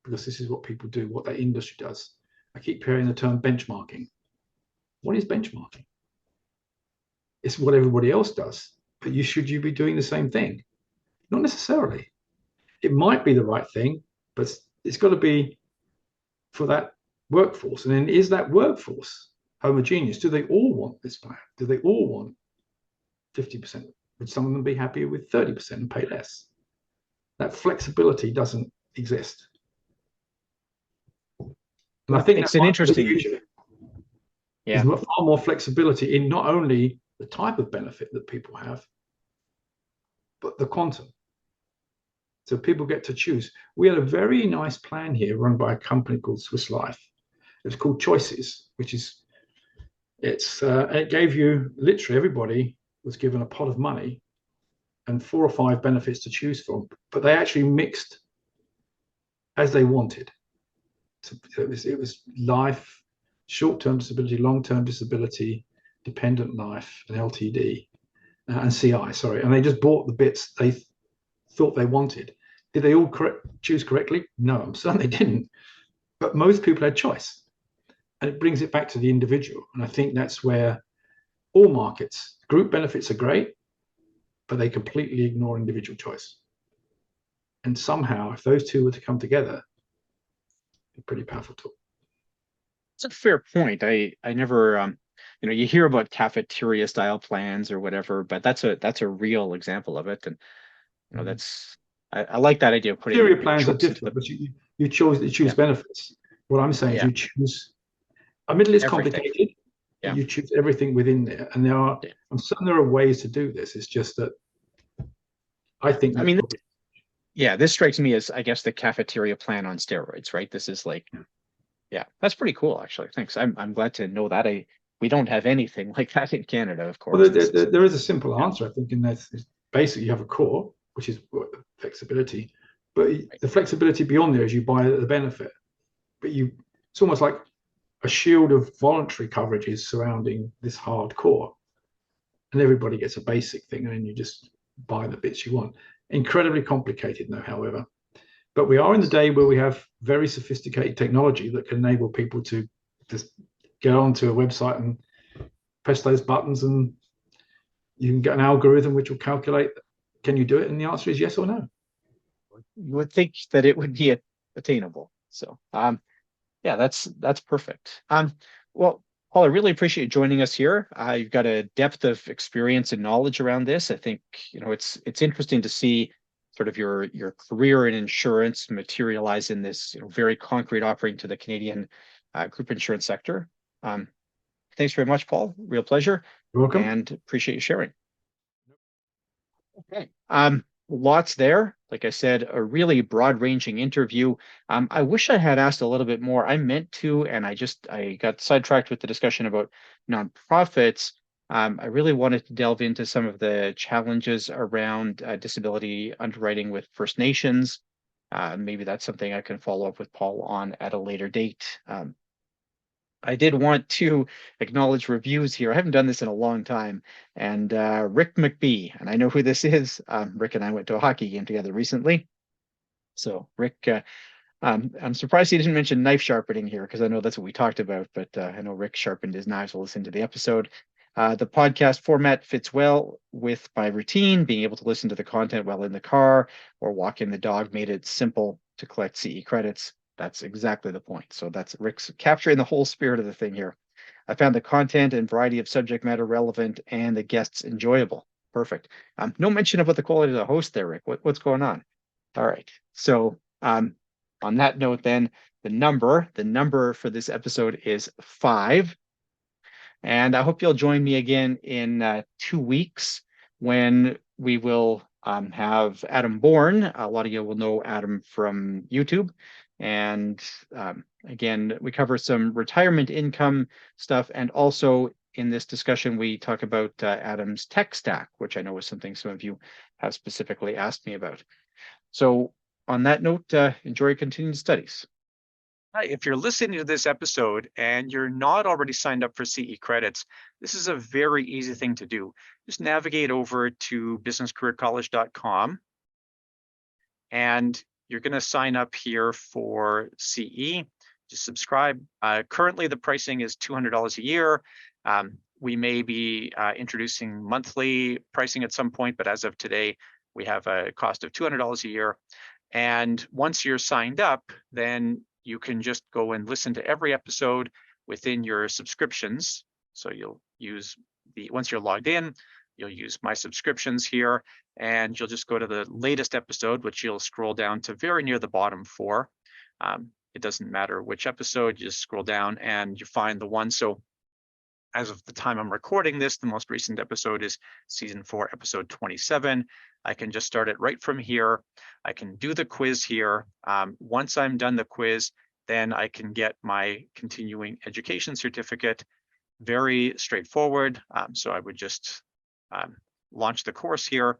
because this is what people do, what that industry does. I keep hearing the term benchmarking. What is benchmarking? It's what everybody else does, but should you be doing the same thing? Not necessarily. It might be the right thing, but it's got to be for that workforce. And then is that workforce homogeneous? Do they all want this plan? Do they all want 50%? Would some of them be happy with 30% and pay less? That flexibility doesn't exist. And I think it's an interesting future. There's far more flexibility in not only the type of benefit that people have, but the quantum. So people get to choose. We had a very nice plan here run by a company called Swiss Life. It was called Choices, which is it gave you literally everybody was given a pot of money and 4 or 5 benefits to choose from, but they actually mixed as they wanted. So it was life, short-term disability, long-term disability, dependent life, and LTD, and CI. Sorry, and they just bought the bits they thought they wanted. Did they all choose correctly? No, I'm certain they didn't. But most people had choice, and it brings it back to the individual. And I think that's where all markets, group benefits are great, but they completely ignore individual choice. And somehow, if those two were to come together, it's a pretty powerful tool. It's a fair point. I never you hear about cafeteria style plans or whatever, but that's a real example of it. And that's I like that idea of putting Cafeteria plans are choice into different, but you choose benefits. What I'm saying is you choose. Admittedly, it's everything. complicated. Yeah. You choose everything within there, and I'm certain there are ways to do this. It's just that I think. I mean, this strikes me as, I guess, the cafeteria plan on steroids, right? This is like, that's pretty cool, actually. Thanks. I'm glad to know that. We don't have anything like that in Canada, of course. Well, there is a simple answer, I think, in that basically you have a core, which is flexibility, but the flexibility beyond there is you buy the benefit, but it's almost like a shield of voluntary coverages surrounding this hard core, and everybody gets a basic thing, and then you just buy the bits you want. Incredibly complicated now, however, but we are in the day where we have very sophisticated technology that can enable people to just get onto a website and press those buttons, and you can get an algorithm which will calculate, can you do it? And the answer is yes or no. You would think that it would be attainable. So that's perfect. Well, Paul, I really appreciate you joining us here. You've got a depth of experience and knowledge around this. I think it's interesting to see sort of your career in insurance materialize in this very concrete offering to the Canadian group insurance sector. Thanks very much, Paul. Real pleasure. You're welcome. And appreciate you sharing. Okay. Lots there. Like I said, a really broad-ranging interview. I wish I had asked a little bit more. I meant to, and I got sidetracked with the discussion about nonprofits. I really wanted to delve into some of the challenges around disability underwriting with First Nations. Maybe that's something I can follow up with Paul on at a later date. I did want to acknowledge reviews here. I haven't done this in a long time. And Rick McBee, and I know who this is. Rick and I went to a hockey game together recently. So Rick, I'm surprised he didn't mention knife sharpening here, because I know that's what we talked about. But I know Rick sharpened his knives. We'll listen to the episode. The podcast format fits well with my routine. Being able to listen to the content while in the car or walking the dog made it simple to collect CE credits. That's exactly the point. So that's Rick's capturing the whole spirit of the thing here. I found the content and variety of subject matter relevant and the guests enjoyable. Perfect. No mention about the quality of the host there, Rick. What's going on? All right. So on that note, then the number for this episode is 5. And I hope you'll join me again in 2 weeks when we will have Adam Bourne. A lot of you will know Adam from YouTube. And again, we cover some retirement income stuff. And also in this discussion, we talk about Adam's tech stack, which I know is something some of you have specifically asked me about. So on that note, enjoy your continued studies. Hi, if you're listening to this episode and you're not already signed up for CE credits, this is a very easy thing to do. Just navigate over to businesscareercollege.com and you're going to sign up here for CE. Just subscribe. Currently, the pricing is $200 a year. We may be introducing monthly pricing at some point, but as of today, we have a cost of $200 a year. And once you're signed up, then you can just go and listen to every episode within your subscriptions. So you'll use once you're logged in, you'll use my subscriptions here, and you'll just go to the latest episode, which you'll scroll down to very near the bottom for. It doesn't matter which episode, you just scroll down and you find the one. So as of the time I'm recording this, the most recent episode is season 4, episode 27. I can just start it right from here. I can do the quiz here. Once I'm done the quiz, then I can get my continuing education certificate. Very straightforward. So I would just launch the course here,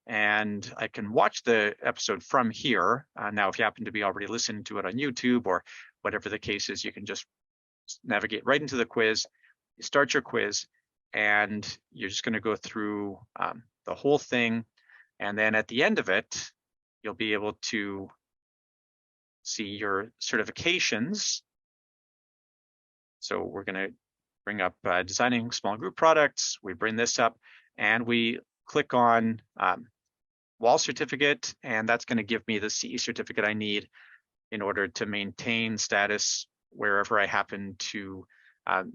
and I can watch the episode from here. Now, if you happen to be already listening to it on YouTube or whatever the case is, you can just navigate right into the quiz. You start your quiz, and you're just going to go through the whole thing. And then at the end of it, you'll be able to see your certifications. So we're going to bring up designing small group products. We bring this up and we click on wall certificate, and that's going to give me the CE certificate I need in order to maintain status wherever I happen to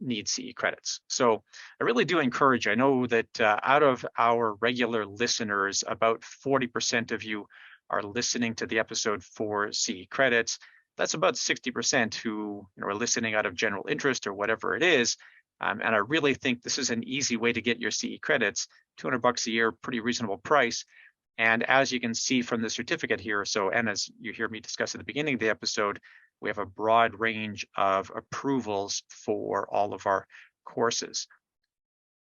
need CE credits. So I really do encourage, I know that out of our regular listeners, about 40% of you are listening to the episode for CE credits. That's about 60% who are listening out of general interest or whatever it is. And I really think this is an easy way to get your CE credits, $200 a year, pretty reasonable price. And as you can see from the certificate here, and as you hear me discuss at the beginning of the episode, we have a broad range of approvals for all of our courses.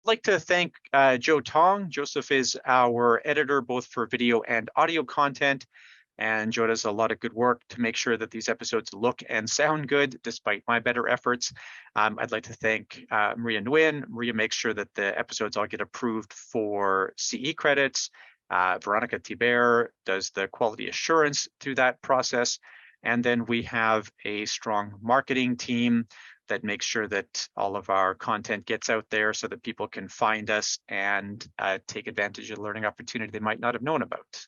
I'd like to thank Joe Tong. Joseph is our editor, both for video and audio content. And Joe does a lot of good work to make sure that these episodes look and sound good, despite my better efforts. I'd like to thank Maria Nguyen. Maria makes sure that the episodes all get approved for CE credits. Veronica Thibert does the quality assurance through that process. And then we have a strong marketing team that makes sure that all of our content gets out there so that people can find us and take advantage of the learning opportunity they might not have known about.